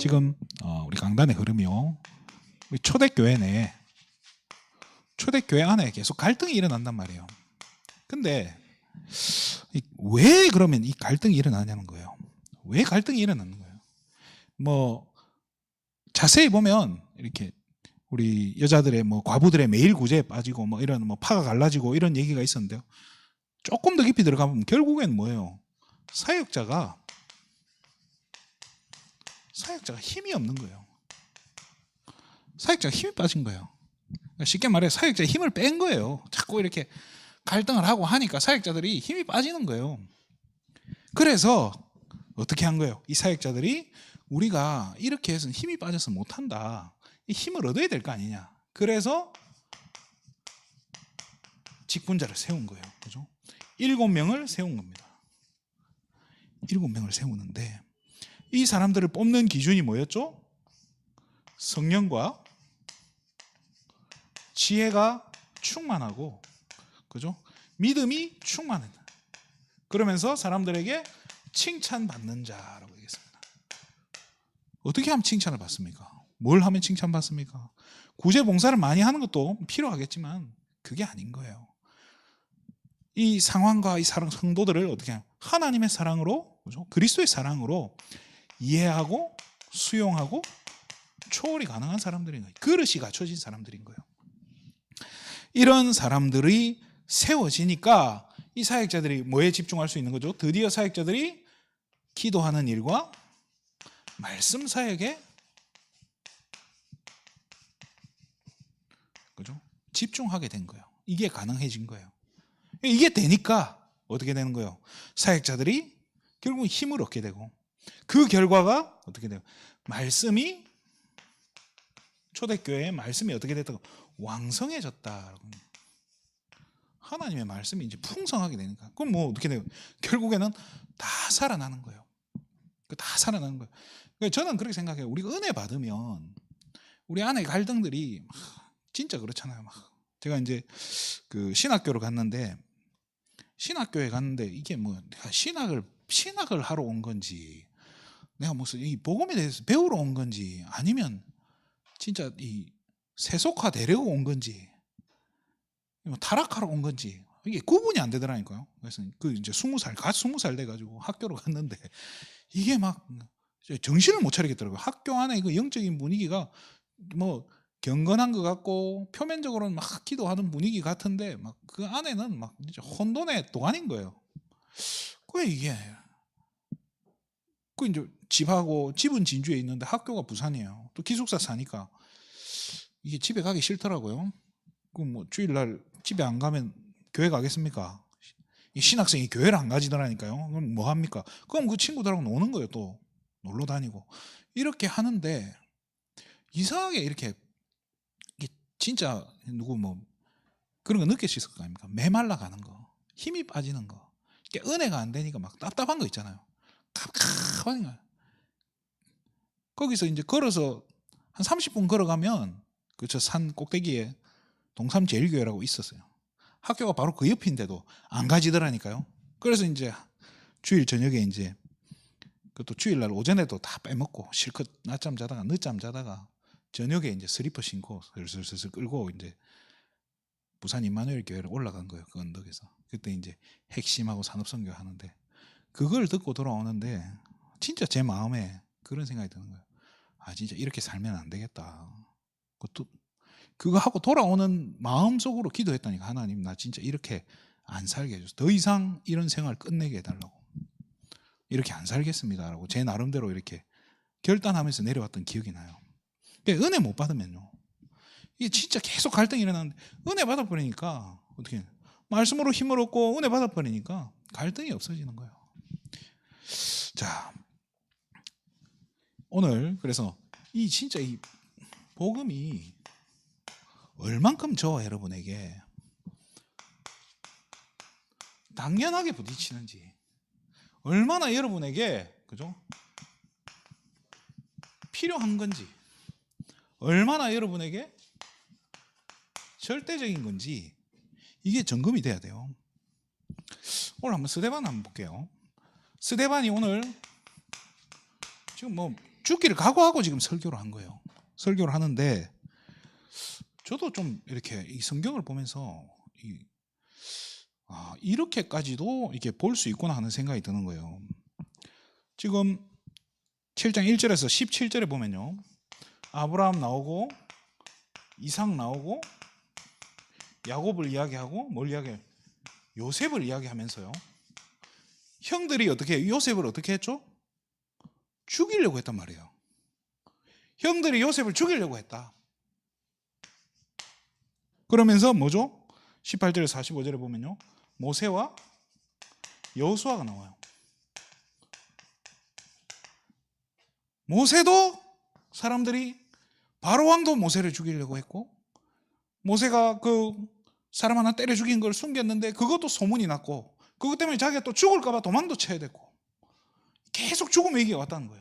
지금 우리 강단의 흐름이요. 우리 초대교회 내 초대교회 안에 계속 갈등이 일어난단 말이에요. 근데 왜 그러면 이 갈등이 일어나냐는 거예요. 왜 갈등이 일어나는 거예요? 뭐 자세히 보면 이렇게 우리 여자들의 뭐 과부들의 매일 구제에 빠지고 뭐 이런 뭐 파가 갈라지고 이런 얘기가 있었는데요. 조금 더 깊이 들어가면 결국엔 뭐예요? 사역자가 힘이 없는 거예요. 사역자가 힘이 빠진 거예요. 쉽게 말해 사역자의 힘을 뺀 거예요. 자꾸 이렇게 갈등을 하고 하니까 사역자들이 힘이 빠지는 거예요. 그래서 어떻게 한 거예요? 이 사역자들이 우리가 이렇게 해서는 힘이 빠져서 못한다. 이 힘을 얻어야 될 거 아니냐. 그래서 직분자를 세운 거예요. 그죠? 7명을 세운 겁니다. 7명을 세우는데 이 사람들을 뽑는 기준이 뭐였죠? 성령과 지혜가 충만하고, 그죠? 믿음이 충만한. 그러면서 사람들에게 칭찬받는 자라고 얘기했습니다. 어떻게 하면 칭찬을 받습니까? 뭘 하면 칭찬받습니까? 구제 봉사를 많이 하는 것도 필요하겠지만 그게 아닌 거예요. 이 상황과 이 성도들을 어떻게 하면 하나님의 사랑으로, 그죠? 그리스도의 사랑으로 이해하고 수용하고 초월이 가능한 사람들인 거예요. 그릇이 갖춰진 사람들인 거예요. 이런 사람들이 세워지니까 이 사역자들이 뭐에 집중할 수 있는 거죠? 드디어 사역자들이 기도하는 일과 말씀 사역에, 그죠? 집중하게 된 거예요. 이게 가능해진 거예요. 이게 되니까 어떻게 되는 거예요? 사역자들이 결국 힘을 얻게 되고, 그 결과가 어떻게 돼요? 말씀이, 초대교회의 말씀이 어떻게 됐다고? 왕성해졌다. 하나님의 말씀이 이제 풍성하게 되니까. 그럼 뭐 어떻게 돼요? 결국에는 다 살아나는 거예요. 다 살아나는 거예요. 그러니까 저는 그렇게 생각해요. 우리가 은혜 받으면 우리 안에 갈등들이 진짜 그렇잖아요. 제가 이제 그 신학교를 갔는데, 신학교에 갔는데 이게 뭐 내가 신학을 하러 온 건지, 내가 무슨 이 복음에 대해서 배우러 온 건지, 아니면 진짜 이 세속화 되려고 온 건지, 타락하러 온 건지, 이게 구분이 안 되더라니까요. 그래서 그 이제 20살 돼가지고 학교로 갔는데 이게 막 정신을 못 차리겠더라고요. 학교 안에 그 영적인 분위기가 뭐 경건한 것 같고 표면적으로는 막 기도하는 분위기 같은데 막 그 안에는 막 진짜 혼돈의 도가니인 거예요. 그 이게 그 이제 집은 진주에 있는데 학교가 부산이에요. 또 기숙사 사니까 이게 집에 가기 싫더라고요. 그 뭐 주일날 집에 안 가면 교회 가겠습니까? 이 신학생이 교회를 안 가지더라니까요. 그럼 뭐 합니까? 그럼 그 친구들하고 노는 거예요. 또 놀러 다니고 이렇게 하는데, 이상하게 이렇게 진짜 누구 뭐 그런 거 느낄 수 있을 거 아닙니까? 메말라 가는 거, 힘이 빠지는 거, 은혜가 안 되니까 막 답답한 거 있잖아요. 갑갑한 거예요. 거기서 이제 걸어서 한 30분 걸어가면 그 저 산 꼭대기에 동삼제일교회라고 있었어요. 학교가 바로 그 옆인데도 안 가지더라니까요. 그래서 이제 주일 저녁에 이제 그것도 주일날 오전에도 다 빼먹고 실컷 낮잠 자다가 늦잠 자다가 저녁에 이제 슬리퍼 신고 슬슬 끌고 이제 부산 임마누엘 교회를 올라간 거예요. 그 언덕에서. 그때 이제 핵심하고 산업선교 하는데, 그걸 듣고 돌아오는데 진짜 제 마음에 그런 생각이 드는 거예요. 아, 진짜 이렇게 살면 안 되겠다. 그거 하고 돌아오는 마음속으로 기도했다니까. 하나님, 나 진짜 이렇게 안 살게 해줘서 더 이상 이런 생활 끝내게 해달라고. 이렇게 안 살겠습니다라고 제 나름대로 이렇게 결단하면서 내려왔던 기억이 나요. 은혜 못 받으면요, 이게 진짜 계속 갈등이 일어나는데, 은혜 받아버리니까 어떻게 말씀으로 힘을 얻고 은혜 받아버리니까 갈등이 없어지는 거예요. 자, 오늘 그래서 진짜 이 복음이 얼만큼 저와 여러분에게 당연하게 부딪히는지, 얼마나 여러분에게, 그죠? 필요한 건지, 얼마나 여러분에게 절대적인 건지, 이게 점검이 돼야 돼요. 오늘 한번 스데반 한번 볼게요. 스데반이 오늘 지금 뭐 죽기를 각오하고 지금 설교를 한 거예요. 설교를 하는데 저도 좀 이렇게 이 성경을 보면서 이렇게까지도 이렇게 볼 수 있구나 하는 생각이 드는 거예요. 지금 7장 1절에서 17절에 보면요, 아브라함 나오고 이삭 나오고 야곱을 이야기하고 뭘 이야기해요? 요셉을 이야기하면서요, 형들이 요셉을 어떻게 했죠? 죽이려고 했단 말이에요. 형들이 요셉을 죽이려고 했다. 그러면서 뭐죠? 18절에서 45절에 보면요, 모세와 여호수아가 나와요. 모세도 사람들이, 바로왕도 모세를 죽이려고 했고, 모세가 그 사람 하나 때려 죽인 걸 숨겼는데 그것도 소문이 났고, 그것 때문에 자기가 또 죽을까 봐 도망도 쳐야 됐고, 계속 죽음 위기가 왔다는 거예요.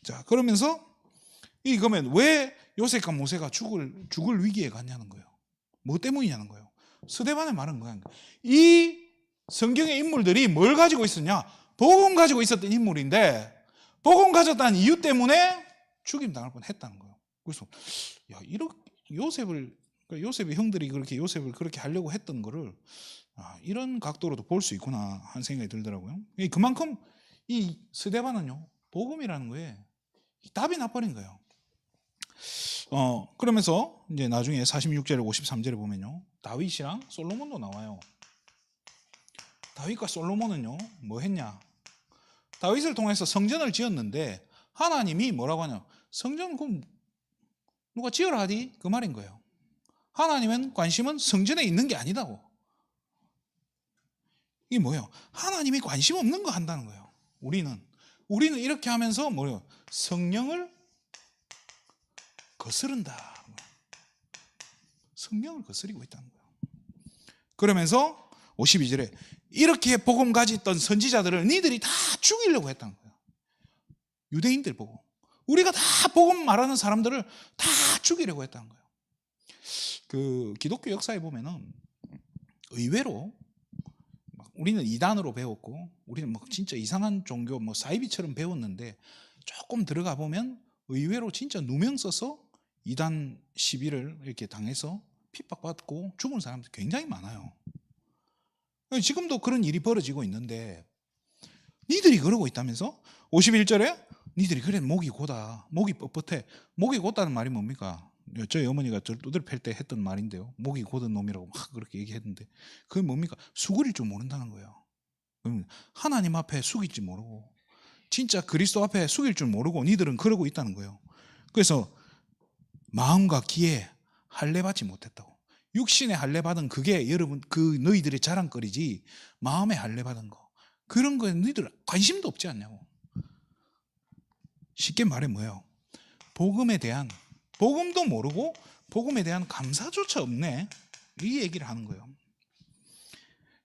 자, 그러면서 그러면 왜 요셉과 모세가 죽을 위기에 갔냐는 거예요. 뭐 때문이냐는 거예요. 스데반의 말은 뭐야? 이 성경의 인물들이 뭘 가지고 있었냐? 복음 가지고 있었던 인물인데, 복음 가졌다는 이유 때문에 죽임 당할 뻔했다는 거예요. 그래서 이렇게 요셉의 형들이 그렇게 요셉을 그렇게 하려고 했던 거를 이런 각도로도 볼 수 있구나 하는 생각이 들더라고요. 그만큼 이 스데반은요, 복음이라는 거에 답이 나버린 거예요. 그러면서 이제 나중에 46절에 53절에 보면요, 다윗이랑 솔로몬도 나와요. 다윗과 솔로몬은요, 뭐 했냐? 다윗을 통해서 성전을 지었는데 하나님이 뭐라고 하냐? 성전 그럼 누가 지으라 하디? 그 말인 거예요. 하나님은 관심은 성전에 있는 게 아니다고. 이게 뭐예요? 하나님이 관심 없는 거 한다는 거예요. 우리는 이렇게 하면서 뭐예요? 성령을 거스른다. 성령을 거스리고 있다는 거예요. 그러면서 52절에 이렇게 복음 가졌던 선지자들을 니들이 다 죽이려고 했다는 거예요. 유대인들 보고 우리가 다 복음 말하는 사람들을 다 죽이려고 했다는 거예요. 그 기독교 역사에 보면은 의외로 우리는 이단으로 배웠고, 우리는 막 진짜 이상한 종교 뭐 사이비처럼 배웠는데, 조금 들어가 보면 의외로 진짜 누명 써서 이단 시비를 이렇게 당해서 핍박받고 죽은 사람들 굉장히 많아요. 지금도 그런 일이 벌어지고 있는데 니들이 그러고 있다면서? 51절에 니들이 그래 목이 고다, 목이 뻣뻣해. 목이 곧다는 말이 뭡니까? 저희 어머니가 저를 두드려 팰 때 했던 말인데요, 목이 곧은 놈이라고 막 그렇게 얘기했는데 그게 뭡니까? 수그릴 줄 모른다는 거예요. 하나님 앞에 숙일 줄 모르고 진짜 그리스도 앞에 숙일 줄 모르고 니들은 그러고 있다는 거예요. 그래서 마음과 귀에 할례 받지 못했다고. 육신의 할례 받은 그게 여러분 그 너희들의 자랑거리지, 마음의 할례 받은 거 그런 거에 너희들 관심도 없지 않냐고. 쉽게 말해 뭐예요? 복음도 모르고 복음에 대한 감사조차 없네, 이 얘기를 하는 거예요.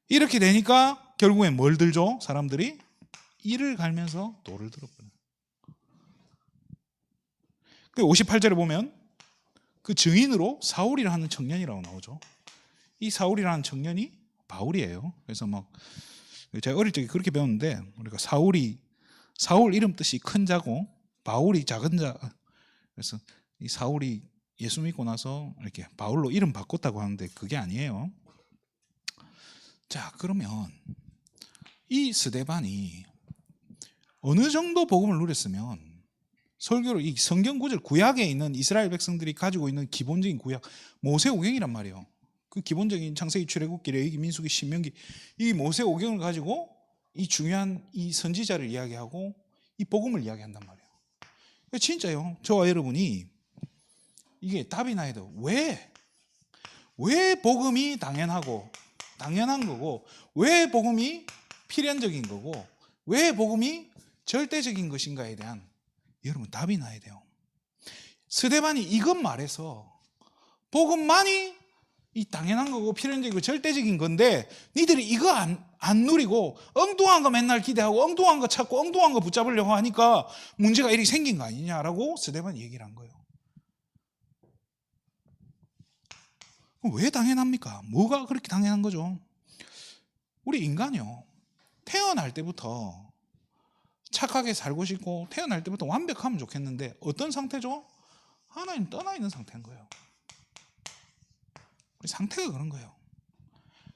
이렇게 되니까 결국엔 뭘 들죠? 사람들이 이를 갈면서 돌을 들어버려요. 58절에 보면 그 증인으로 사울이라는 청년이라고 나오죠. 이 사울이라는 청년이 바울이에요. 그래서 막 제가 어릴 적에 그렇게 배웠는데, 우리가 사울 이름 뜻이 큰 자고 바울이 작은 자. 그래서 이 사울이 예수 믿고 나서 이렇게 바울로 이름 바꿨다고 하는데 그게 아니에요. 자, 그러면 이 스데반이 어느 정도 복음을 누렸으면 설교를, 이 성경 구절 구약에 있는 이스라엘 백성들이 가지고 있는 기본적인 구약 모세오경이란 말이에요. 그 기본적인 창세기, 출애굽기, 레위기, 민수기, 신명기, 이 모세오경을 가지고 이 중요한 이 선지자를 이야기하고 이 복음을 이야기한단 말이에요. 진짜요, 저와 여러분이 이게 답이 나야 돼요. 왜 복음이 당연한 거고, 왜 복음이 필연적인 거고, 왜 복음이 절대적인 것인가에 대한 여러분 답이 나야 돼요. 스데반이 이것 말해서 복음만이 이 당연한 거고 필연적이고 절대적인 건데 니들이 이거 안 누리고 엉뚱한 거 맨날 기대하고 엉뚱한 거 찾고 엉뚱한 거 붙잡으려고 하니까 문제가 이렇게 생긴 거 아니냐라고 스데반이 얘기를 한 거예요. 왜 당연합니까? 뭐가 그렇게 당연한 거죠? 우리 인간이요, 태어날 때부터 착하게 살고 싶고 태어날 때부터 완벽하면 좋겠는데 어떤 상태죠? 하나님 떠나 있는 상태인 거예요. 상태가 그런 거예요.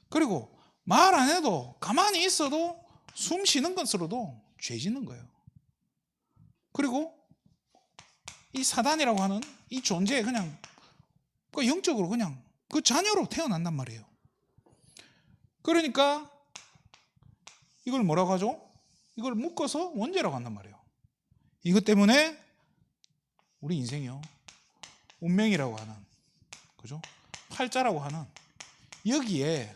그리고 말 안 해도 가만히 있어도 숨 쉬는 것으로도 죄 짓는 거예요. 그리고 이 사단이라고 하는 이 존재에 그냥 영적으로 그냥 그 자녀로 태어난단 말이에요. 그러니까 이걸 뭐라고 하죠? 이걸 묶어서 원죄라고 한단 말이에요. 이것 때문에 우리 인생이요, 운명이라고 하는, 그죠? 팔자라고 하는 여기에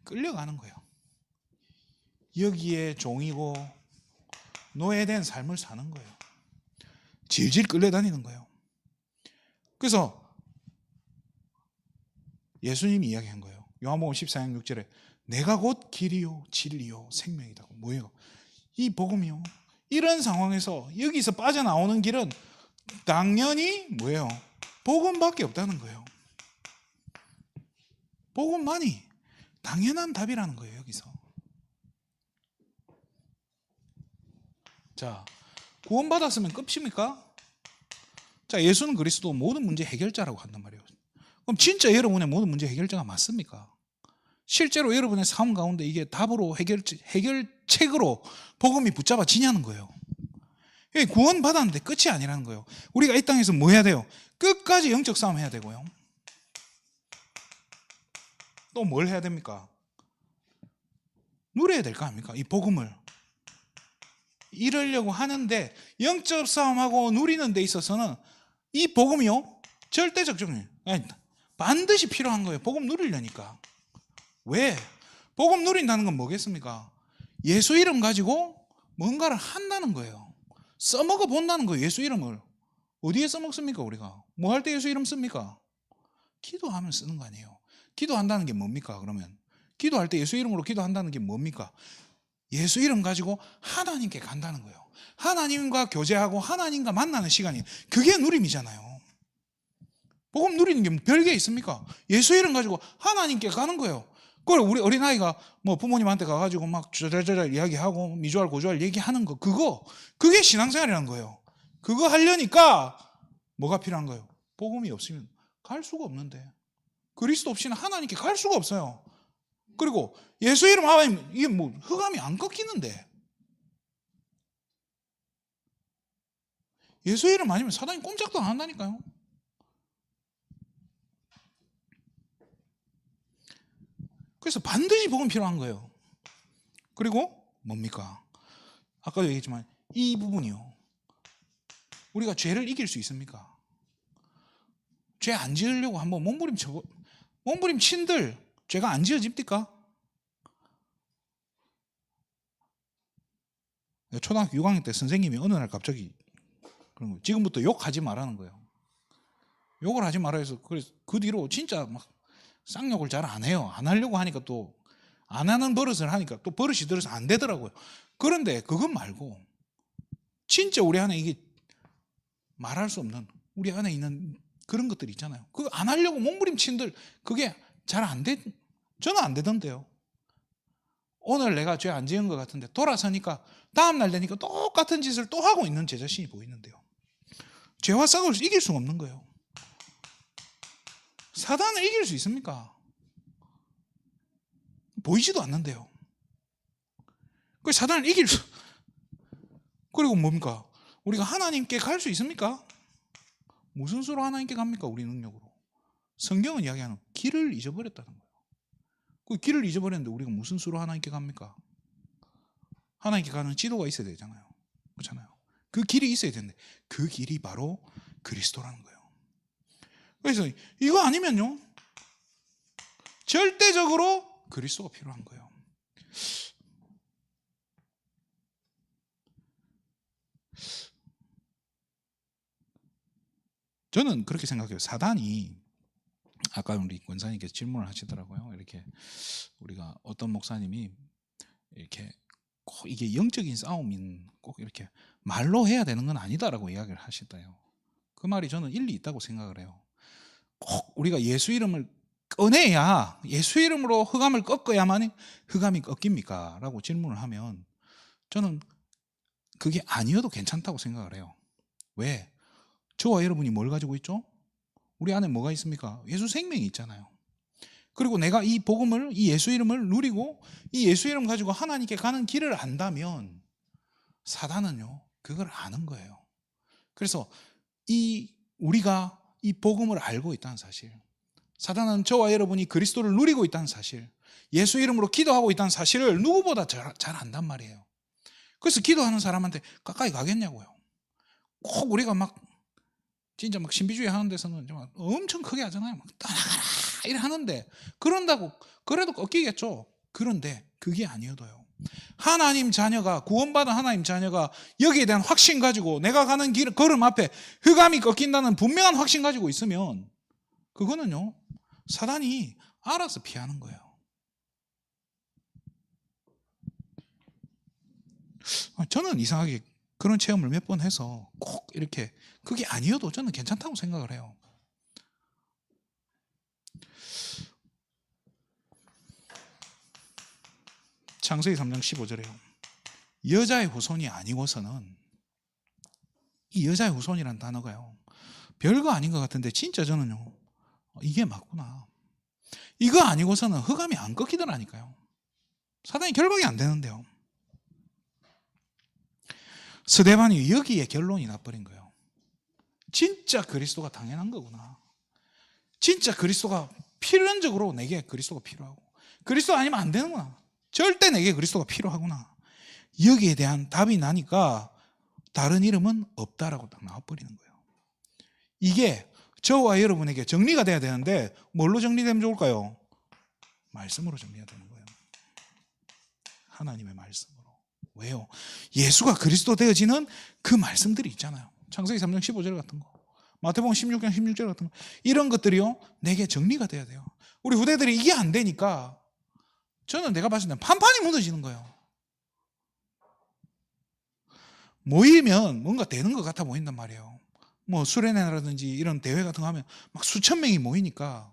끌려가는 거예요. 여기에 종이고 노예된 삶을 사는 거예요. 질질 끌려다니는 거예요. 그래서 예수님이 이야기한 거예요. 요한복음 14장 6절에 내가 곧 길이요 진리요 생명이다. 뭐예요? 이 복음이요. 이런 상황에서 여기서 빠져나오는 길은 당연히 뭐예요? 복음밖에 없다는 거예요. 복음만이 당연한 답이라는 거예요. 여기서. 자, 구원받았으면 끝입니까? 자, 예수는 그리스도 모든 문제 해결자라고 한단 말이에요. 그럼 진짜 여러분의 모든 문제 해결자가 맞습니까? 실제로 여러분의 삶 가운데 이게 답으로 해결책으로 복음이 붙잡아지냐는 거예요. 구원받았는데 끝이 아니라는 거예요. 우리가 이 땅에서 뭐 해야 돼요? 끝까지 영적 싸움 해야 되고요. 또 뭘 해야 됩니까? 누려야 될 거 아닙니까? 이 복음을 이루려고 하는데 영적 싸움하고 누리는 데 있어서는 이 복음이요 절대적 적용이에요. 반드시 필요한 거예요. 복음 누리려니까. 왜? 복음 누린다는 건 뭐겠습니까? 예수 이름 가지고 뭔가를 한다는 거예요. 써먹어 본다는 거예요. 예수 이름을. 어디에 써먹습니까 우리가? 뭐 할 때 예수 이름 씁니까? 기도하면 쓰는 거 아니에요. 기도한다는 게 뭡니까 그러면? 기도할 때 예수 이름으로 기도한다는 게 뭡니까? 예수 이름 가지고 하나님께 간다는 거예요. 하나님과 교제하고 하나님과 만나는 시간이, 그게 누림이잖아요. 복음 누리는 게 별게 있습니까? 예수 이름 가지고 하나님께 가는 거예요. 그걸 우리 어린아이가 뭐 부모님한테 가가지고 막 저잘저잘 이야기하고 미주알 고주알 얘기하는 거, 그게 신앙생활이라는 거예요. 그거 하려니까 뭐가 필요한 거예요? 복음이 없으면 갈 수가 없는데, 그리스도 없이는 하나님께 갈 수가 없어요. 그리고 예수 이름 하면 이게 뭐 흑암이 안 꺾이는데, 예수 이름 아니면 사단이 꼼짝도 안 한다니까요. 그래서 반드시 복음 필요한 거예요. 그리고 뭡니까? 아까도 얘기했지만 이 부분이요, 우리가 죄를 이길 수 있습니까? 죄 안 지으려고 한번 몸부림 친들 죄가 안 지어집니까? 초등학교 6학년 때 선생님이 어느 날 갑자기 그런 거, 지금부터 욕하지 말라는 거예요. 욕을 하지 말아 해서, 그래서 그 뒤로 진짜 막 쌍욕을 잘 안 해요. 안 하려고 하니까 또 안 하는 버릇을 하니까 또 버릇이 들어서 안 되더라고요. 그런데 그것 말고 진짜 우리 안에 이게 말할 수 없는 우리 안에 있는 그런 것들 있잖아요. 그거 안 하려고 몸부림친들 그게 잘 안 돼. 저는 안 되던데요. 오늘 내가 죄 안 지은 것 같은데 돌아서니까 다음날 되니까 똑같은 짓을 또 하고 있는 제 자신이 보이는데요. 죄와 싸움을 이길 수가 없는 거예요. 사단을 이길 수 있습니까? 보이지도 않는데요. 그 사단을 이길 수, 그리고 뭡니까? 우리가 하나님께 갈 수 있습니까? 무슨 수로 하나님께 갑니까? 우리 능력으로. 성경은 이야기하는 길을 잊어버렸다는 거예요. 그 길을 잊어버렸는데 우리가 무슨 수로 하나님께 갑니까? 하나님께 가는 지도가 있어야 되잖아요. 그렇잖아요. 그 길이 있어야 되는데 그 길이 바로 그리스도라는 거예요. 그래서 이거 아니면요, 절대적으로 그리스도가 필요한 거예요. 저는 그렇게 생각해요. 사단이, 아까 우리 권사님께서 질문을 하시더라고요. 이렇게 우리가 어떤 목사님이 이렇게 꼭 이게 영적인 싸움인 꼭 이렇게 말로 해야 되는 건 아니다라고 이야기를 하시대요. 그 말이 저는 일리 있다고 생각을 해요. 꼭 우리가 예수 이름을 꺼내야, 예수 이름으로 흑암을 꺾어야만 흑암이 꺾입니까? 라고 질문을 하면 저는 그게 아니어도 괜찮다고 생각을 해요. 왜? 저와 여러분이 뭘 가지고 있죠? 우리 안에 뭐가 있습니까? 예수 생명이 있잖아요. 그리고 내가 이 복음을, 이 예수 이름을 누리고 이 예수 이름 가지고 하나님께 가는 길을 안다면 사단은요, 그걸 아는 거예요. 그래서 우리가 이 복음을 알고 있다는 사실, 사단은 저와 여러분이 그리스도를 누리고 있다는 사실, 예수 이름으로 기도하고 있다는 사실을 누구보다 잘 안단 말이에요. 그래서 기도하는 사람한테 가까이 가겠냐고요. 꼭 우리가 진짜 신비주의 하는 데서는 엄청 크게 하잖아요. 떠나가라 이래 하는데, 그래도 꺾이겠죠. 그런데 그게 아니어도요, 하나님 자녀가, 구원받은 하나님 자녀가 여기에 대한 확신 가지고 내가 가는 걸음 앞에 흑암이 꺾인다는 분명한 확신 가지고 있으면 그거는요, 사단이 알아서 피하는 거예요. 저는 이상하게 그런 체험을 몇 번 해서 꼭 이렇게 그게 아니어도 저는 괜찮다고 생각을 해요. 창세기 3장 15절에요. 여자의 후손이 아니고서는, 이 여자의 후손이라는 단어가요, 별거 아닌 것 같은데 진짜 저는요, 이게 맞구나. 이거 아니고서는 흑암이 안 꺾이더라니까요. 사단이 결박이 안 되는데요. 스데반이 여기에 결론이 나버린 거예요. 진짜 그리스도가 당연한 거구나. 진짜 그리스도가 필연적으로 내게 그리스도가 필요하고, 그리스도 아니면 안 되는구나. 절대 내게 그리스도가 필요하구나. 여기에 대한 답이 나니까 다른 이름은 없다라고 딱 나와버리는 거예요. 이게 저와 여러분에게 정리가 돼야 되는데 뭘로 정리되면 좋을까요? 말씀으로 정리가 되는 거예요. 하나님의 말씀으로. 왜요? 예수가 그리스도 되어지는 그 말씀들이 있잖아요. 창세기 3장 15절 같은 거, 마태복음 16장 16절 같은 거, 이런 것들이요, 내게 정리가 돼야 돼요. 우리 후대들이 이게 안 되니까 저는 내가 봤을 때는 판판이 무너지는 거예요. 모이면 뭔가 되는 것 같아 보인단 말이에요. 수련회라든지 이런 대회 같은 거 하면 수천 명이 모이니까,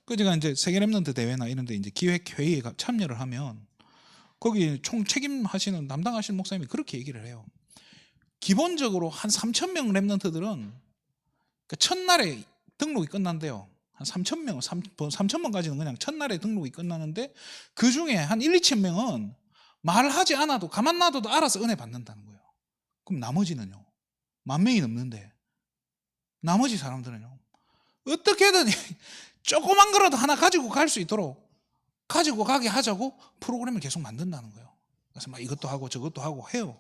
제가 이제 세계 랩런트 대회나 이런 데 이제 기획 회의에 참여를 하면 거기 총 책임하시는, 담당하시는 목사님이 그렇게 얘기를 해요. 기본적으로 한 3,000명 랩런트들은 첫날에 등록이 끝난대요. 한 3,000명, 3,000명까지는 그냥 첫날에 등록이 끝나는데, 그 중에 한 1, 2천 명은 말하지 않아도, 가만 놔둬도 알아서 은혜 받는다는 거예요. 그럼 나머지는요, 10,000명이 넘는데 나머지 사람들은요, 어떻게든 조그만 거라도 하나 가지고 갈 수 있도록 가지고 가게 하자고 프로그램을 계속 만든다는 거예요. 그래서 이것도 하고 저것도 하고 해요.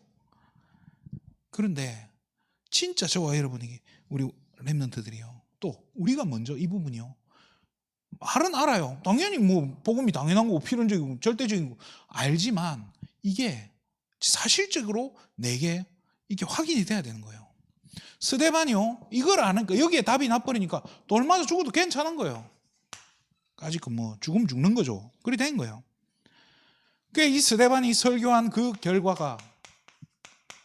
그런데 진짜 저와 여러분이, 우리 랩런트들이요, 또 우리가 먼저 이 부분이요, 말은 알아요. 당연히 복음이 당연한 거고 필연적이고 절대적인 거 알지만, 이게 사실적으로 내게 이게 확인이 돼야 되는 거예요. 스데반이요, 이걸 아니까 여기에 답이 나버리니까 돌 맞아 죽어도 괜찮은 거예요. 아직 죽으면 죽는 거죠. 그리 된 거예요. 이 스데반이 설교한 그 결과가,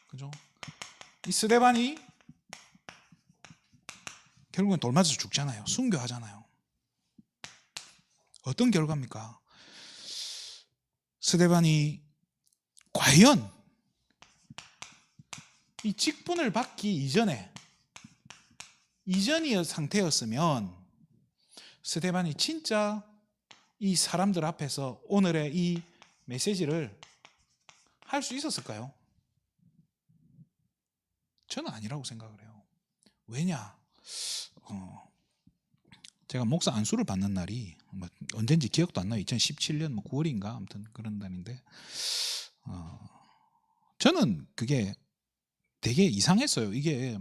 그죠? 이 스데반이 결국엔 돌 맞아서 죽잖아요. 순교하잖아요. 어떤 결과입니까? 스데반이 과연 이 직분을 받기 이전의 상태였으면 스데반이 진짜 이 사람들 앞에서 오늘의 이 메시지를 할 수 있었을까요? 저는 아니라고 생각을 해요. 왜냐? 제가 목사 안수를 받는 날이 언젠지 기억도 안 나요. 2017년 9월인가 아무튼 그런 날인데, 저는 그게 되게 이상했어요. 이게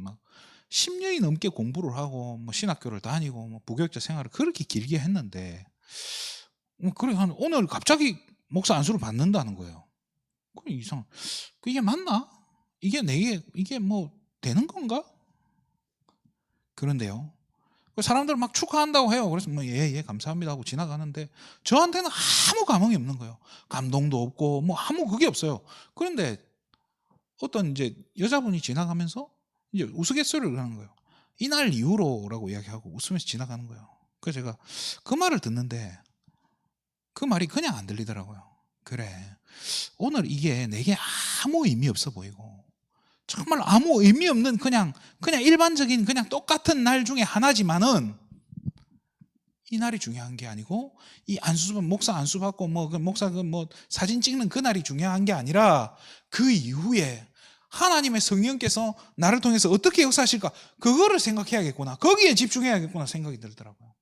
10년이 넘게 공부를 하고 신학교를 다니고 부교육자 생활을 그렇게 길게 했는데, 그래 오늘 갑자기 목사 안수를 받는다는 거예요. 그게 이게 맞나? 이게 되는 건가? 그런데요, 사람들 축하한다고 해요. 그래서 예 감사합니다 하고 지나가는데 저한테는 아무 감흥이 없는 거예요. 감동도 없고 아무 그게 없어요. 그런데 어떤 이제 여자분이 지나가면서 이제 우스갯소리를 하는 거예요. 이날 이후로라고 이야기하고 웃으면서 지나가는 거예요. 그래서 제가 그 말을 듣는데 그 말이 그냥 안 들리더라고요. 그래. 오늘 이게 내게 아무 의미 없어 보이고 정말 아무 의미 없는 그냥 일반적인 그냥 똑같은 날 중에 하나지만은 이 날이 중요한 게 아니고 이 목사 안수 받고 목사 사진 찍는 그 날이 중요한 게 아니라 그 이후에 하나님의 성령께서 나를 통해서 어떻게 역사하실까 그거를 생각해야겠구나. 거기에 집중해야겠구나 생각이 들더라고요.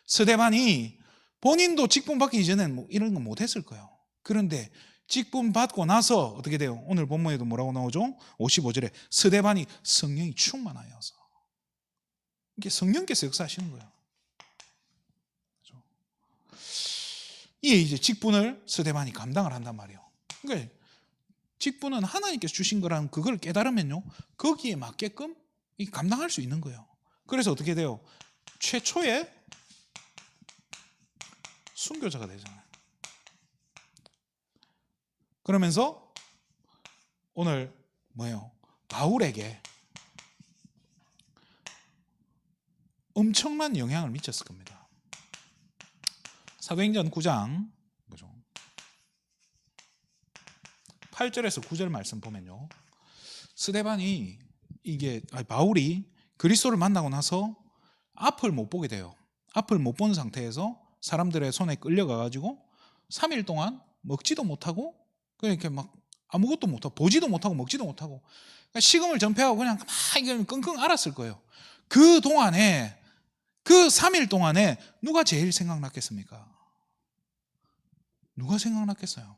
스데반이 본인도 직분 받기 이전엔 이런 거 못했을 거예요. 그런데 직분 받고 나서 어떻게 돼요? 오늘 본문에도 뭐라고 나오죠? 55절에 스데반이 성령이 충만하여서. 이게 성령께서 역사하시는 거예요. 그렇죠? 이게 이제 직분을 스데반이 감당을 한단 말이에요. 그러니까 직분은 하나님께서 주신 거라는 그걸 깨달으면요, 거기에 맞게끔 감당할 수 있는 거예요. 그래서 어떻게 돼요? 최초의 순교자가 되잖아요. 그러면서 오늘 뭐예요? 바울에게 엄청난 영향을 미쳤을 겁니다. 사도행전 9장 8절에서 9절 말씀 보면요, 스데반이 바울이 그리스도를 만나고 나서 앞을 못 보게 돼요. 앞을 못 본 상태에서 사람들의 손에 끌려가가지고 3일 동안 먹지도 못하고 그렇게 막 아무것도 못하고 보지도 못하고 먹지도 못하고 그러니까 식음을 전폐하고 그냥 막 끙끙 앓았을 거예요. 그 동안에 그 3일 동안에 누가 제일 생각났겠습니까? 누가 생각났겠어요?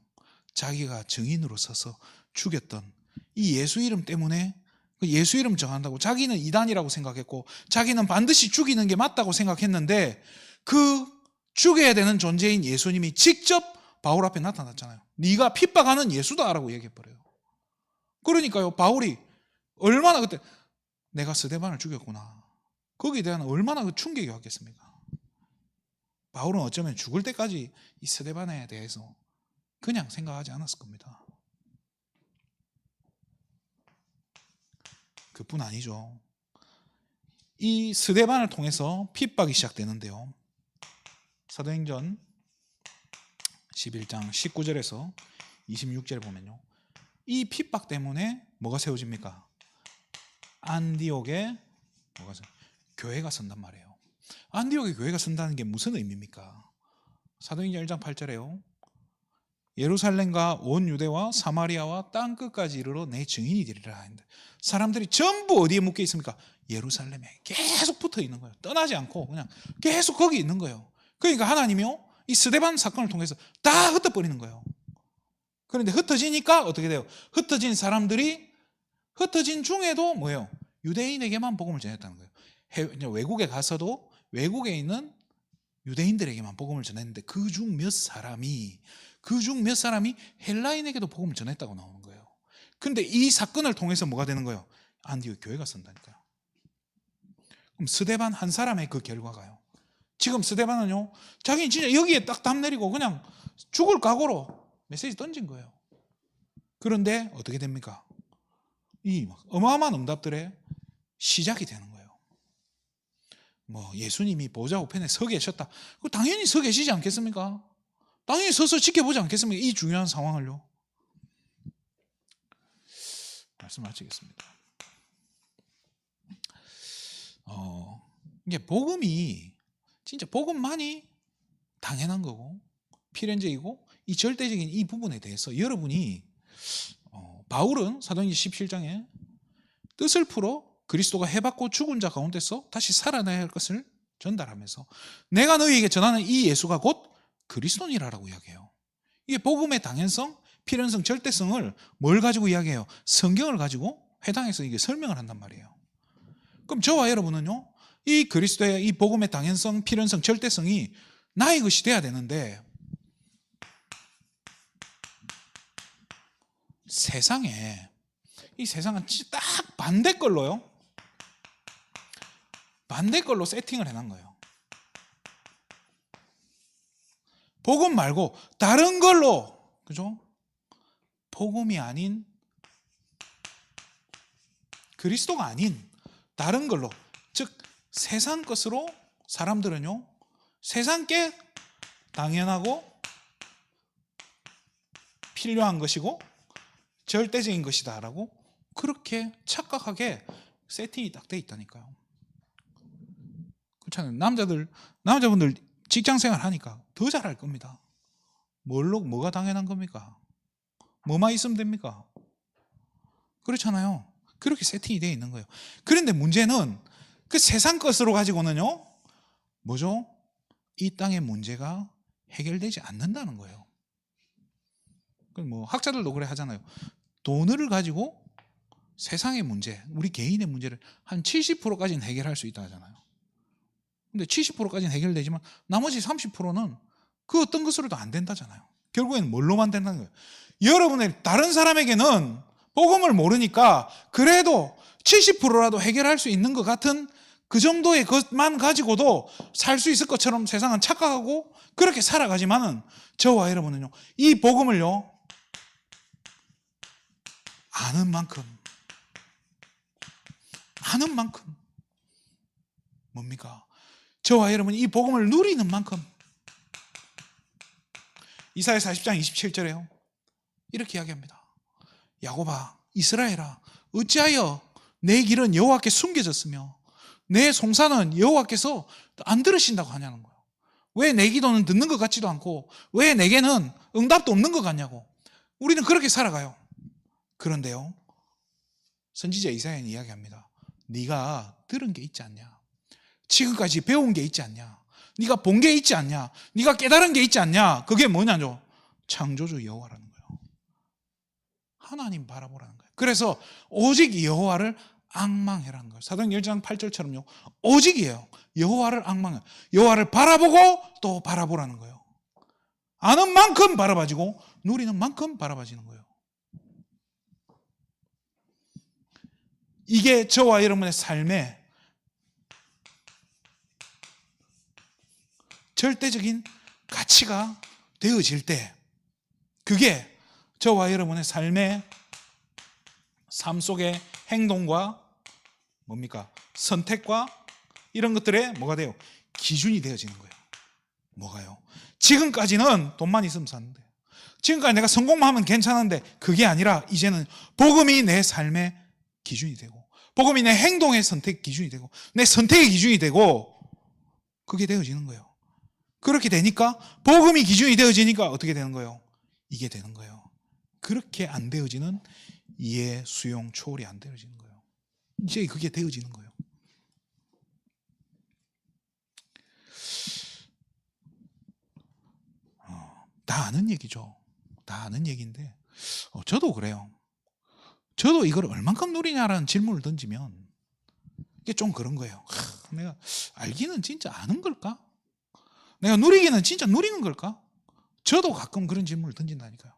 자기가 증인으로 서서 죽였던 이 예수 이름 때문에 예수 이름 정한다고 자기는 이단이라고 생각했고 자기는 반드시 죽이는 게 맞다고 생각했는데 그 죽여야 되는 존재인 예수님이 직접 바울 앞에 나타났잖아요. 네가 핍박하는 예수다라고 얘기해버려요. 그러니까요, 바울이 얼마나 그때 내가 스데반을 죽였구나, 거기에 대한 얼마나 그 충격이 왔겠습니까? 바울은 어쩌면 죽을 때까지 이 스데반에 대해서 그냥 생각하지 않았을 겁니다. 그뿐 아니죠. 이 스데반을 통해서 핍박이 시작되는데요, 사도행전 11장 19절에서 26절에 보면요, 이 핍박 때문에 뭐가 세워집니까? 안디옥에 교회가 선단 말이에요. 안디옥에 교회가 선다는 게 무슨 의미입니까? 사도행전 1장 8절에요, 예루살렘과 온 유대와 사마리아와 땅끝까지 이르러 내 증인이 되리라 했는데 사람들이 전부 어디에 묶여 있습니까? 예루살렘에 계속 붙어 있는 거예요. 떠나지 않고 그냥 계속 거기 있는 거예요. 그러니까 하나님이요, 이 스데반 사건을 통해서 다 흩어버리는 거예요. 그런데 흩어지니까 어떻게 돼요? 흩어진 사람들이 흩어진 중에도 뭐예요? 유대인에게만 복음을 전했다는 거예요. 외국에 가서도 외국에 있는 유대인들에게만 복음을 전했는데 그 중 몇 사람이 헬라인에게도 복음을 전했다고 나오는 거예요. 근데 이 사건을 통해서 뭐가 되는 거예요? 안디옥 교회가 선다니까요. 그럼 스데반 한 사람의 그 결과가요, 지금 스데반은요, 자기는 진짜 여기에 딱 담 내리고 그냥 죽을 각오로 메시지 던진 거예요. 그런데 어떻게 됩니까? 이 어마어마한 응답들의 시작이 되는 거예요. 예수님이 보좌 우편에 서 계셨다, 당연히 서 계시지 않겠습니까? 당연히 서서 지켜보지 않겠습니까? 이 중요한 상황을요. 말씀 마치겠습니다. 이게 복음이 진짜 복음만이 당연한 거고 필연적이고 이 절대적인 이 부분에 대해서 여러분이 바울은 사도행전 17장에 뜻을 풀어 그리스도가 해받고 죽은 자 가운데서 다시 살아나야 할 것을 전달하면서 내가 너희에게 전하는 이 예수가 곧 그리스도니라라고 이야기해요. 이게 복음의 당연성, 필연성, 절대성을 뭘 가지고 이야기해요? 성경을 가지고 회당에서 이게 설명을 한단 말이에요. 그럼 저와 여러분은요, 이 그리스도의 이 복음의 당연성, 필연성, 절대성이 나의 것이 돼야 되는데 이 세상은 진짜 딱 반대 걸로 세팅을 해놓은 거예요. 복음 말고 다른 걸로, 그죠? 복음이 아닌, 그리스도가 아닌 다른 걸로, 즉 세상 것으로 사람들은요, 세상 게 당연하고 필요한 것이고 절대적인 것이다라고 그렇게 착각하게 세팅이 딱 돼 있다니까요. 그렇잖아요. 남자분들 직장생활 하니까 더 잘할 겁니다. 뭐가 당연한 겁니까? 뭐만 있으면 됩니까? 그렇잖아요. 그렇게 세팅이 되어 있는 거예요. 그런데 문제는 그 세상 것으로 가지고는요, 뭐죠? 이 땅의 문제가 해결되지 않는다는 거예요. 뭐 학자들도 그래 하잖아요. 돈을 가지고 세상의 문제, 우리 개인의 문제를 한 70%까지는 해결할 수 있다 하잖아요. 근데 70%까지는 해결되지만 나머지 30%는 그 어떤 것으로도 안 된다잖아요. 결국에는 뭘로만 된다는 거예요. 여러분의 다른 사람에게는 복음을 모르니까 그래도 70%라도 해결할 수 있는 것 같은 그 정도의 것만 가지고도 살 수 있을 것처럼 세상은 착각하고 그렇게 살아가지만은 저와 여러분은요, 이 복음을요, 아는 만큼 뭡니까? 저와 여러분이 이 복음을 누리는 만큼 이사야 40장 27절에요. 이렇게 이야기합니다. 야곱아, 이스라엘아, 어찌하여 내 길은 여호와께 숨겨졌으며 내 송사는 여호와께서 안 들으신다고 하냐는 거예요. 왜 내 기도는 듣는 것 같지도 않고 왜 내게는 응답도 없는 것 같냐고. 우리는 그렇게 살아가요. 그런데요, 선지자 이사야는 이야기합니다. 네가 들은 게 있지 않냐? 지금까지 배운 게 있지 않냐? 네가 본 게 있지 않냐? 네가 깨달은 게 있지 않냐? 그게 뭐냐죠? 창조주 여호와라는 거예요. 하나님 바라보라는 거예요. 그래서 오직 여호와를 앙망해라는 거예요. 사도행전 1장 8절처럼요. 오직이에요. 여호와를 앙망해. 여호와를 바라보고 또 바라보라는 거예요. 아는 만큼 바라봐지고 누리는 만큼 바라봐지는 거예요. 이게 저와 여러분의 삶의 절대적인 가치가 되어질 때, 그게 저와 여러분의 삶의 삶 속의 행동과 뭡니까? 선택과 이런 것들의 뭐가 돼요? 기준이 되어지는 거예요. 뭐가요? 지금까지는 돈만 있으면 사는데, 지금까지 내가 성공만 하면 괜찮은데, 그게 아니라 이제는 복음이 내 삶의 기준이 되고, 복음이 내 행동의 선택 기준이 되고, 내 선택의 기준이 되고, 그게 되어지는 거예요. 그렇게 되니까, 복음이 기준이 되어지니까 어떻게 되는 거예요? 이게 되는 거예요. 그렇게 안 되어지는 이해, 수용, 초월이 안 되어지는 거예요. 이제 그게 되어지는 거예요. 다 아는 얘기죠. 다 아는 얘기인데, 저도 그래요. 저도 이걸 얼만큼 누리냐라는 질문을 던지면 이게 좀 그런 거예요. 내가 알기는 진짜 아는 걸까? 내가 누리기는 진짜 누리는 걸까? 저도 가끔 그런 질문을 던진다니까요.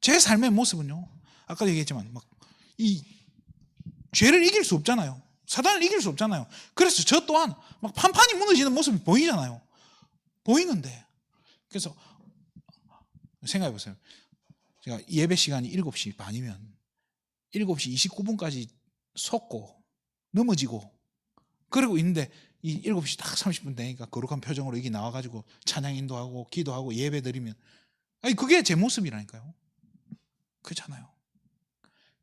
제 삶의 모습은요, 아까도 얘기했지만 막 이 죄를 이길 수 없잖아요. 사단을 이길 수 없잖아요. 그래서 저 또한 막 판판이 무너지는 모습이 보이잖아요. 보이는데, 그래서 생각해 보세요. 제가 예배 시간이 7시 반이면 7시 29분까지 섰고 넘어지고 그러고 있는데, 이 7시 딱 30분 되니까 거룩한 표정으로 이게 나와가지고 찬양 인도하고 기도하고 예배 드리면, 아니 그게 제 모습이라니까요. 그렇잖아요.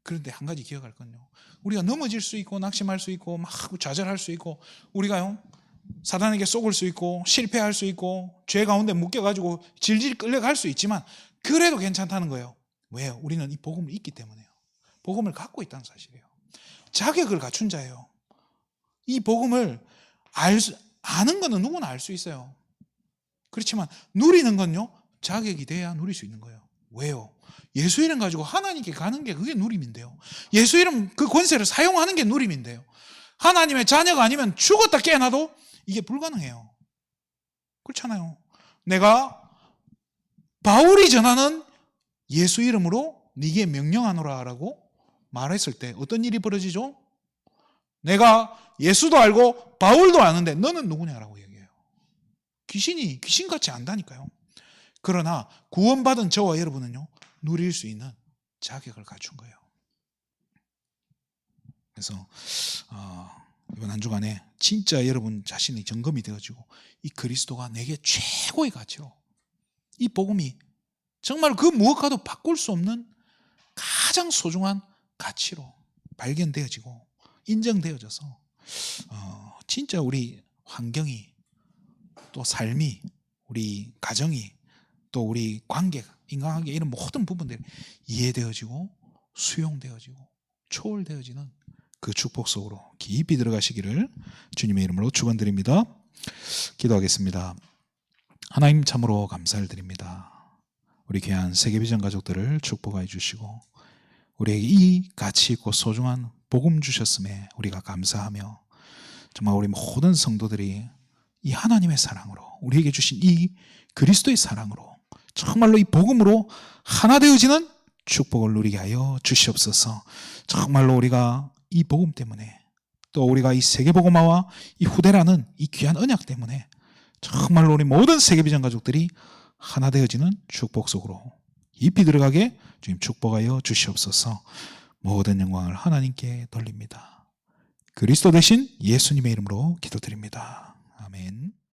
그런데 한 가지 기억할 건요, 우리가 넘어질 수 있고 낙심할 수 있고 막 좌절할 수 있고, 우리가요 사단에게 속을 수 있고 실패할 수 있고 죄 가운데 묶여가지고 질질 끌려갈 수 있지만 그래도 괜찮다는 거예요. 왜요? 우리는 이 복음을 있기 때문에요. 복음을 갖고 있다는 사실이에요. 자격을 갖춘 자예요. 이 복음을 아는 거는 누구나 알 수 있어요. 그렇지만 누리는 건요, 자격이 돼야 누릴 수 있는 거예요. 왜요? 예수 이름 가지고 하나님께 가는 게 그게 누림인데요. 예수 이름 그 권세를 사용하는 게 누림인데요. 하나님의 자녀가 아니면 죽었다 깨어나도 이게 불가능해요. 그렇잖아요. 내가 바울이 전하는 예수 이름으로 네게 명령하노라 라고 말했을 때 어떤 일이 벌어지죠? 내가 예수도 알고 바울도 아는데 너는 누구냐라고 얘기해요. 귀신이 귀신같이 안다니까요. 그러나 구원받은 저와 여러분은요, 누릴 수 있는 자격을 갖춘 거예요. 그래서 이번 한 주간에 진짜 여러분 자신이 점검이 되어지고, 이 그리스도가 내게 최고의 가치요, 이 복음이 정말 그 무엇과도 바꿀 수 없는 가장 소중한 가치로 발견되어지고 인정되어져서 진짜 우리 환경이 또 삶이 우리 가정이 또 우리 관계가 인간관계 이런 모든 부분들이 이해되어지고 수용되어지고 초월되어지는 그 축복 속으로 깊이 들어가시기를 주님의 이름으로 축원드립니다. 기도하겠습니다. 하나님 참으로 감사를 드립니다. 우리 귀한 세계비전 가족들을 축복하여 주시고 우리에게 이 가치 있고 소중한 복음 주셨음에 우리가 감사하며 정말 우리 모든 성도들이 이 하나님의 사랑으로 우리에게 주신 이 그리스도의 사랑으로 정말로 이 복음으로 하나 되어지는 축복을 누리게 하여 주시옵소서. 정말로 우리가 이 복음 때문에 또 우리가 이 세계복음화와 이 후대라는 이 귀한 언약 때문에 정말로 우리 모든 세계비전 가족들이 하나 되어지는 축복 속으로 깊이 들어가게 주님 축복하여 주시옵소서. 모든 영광을 하나님께 돌립니다. 그리스도 대신 예수님의 이름으로 기도드립니다. 아멘.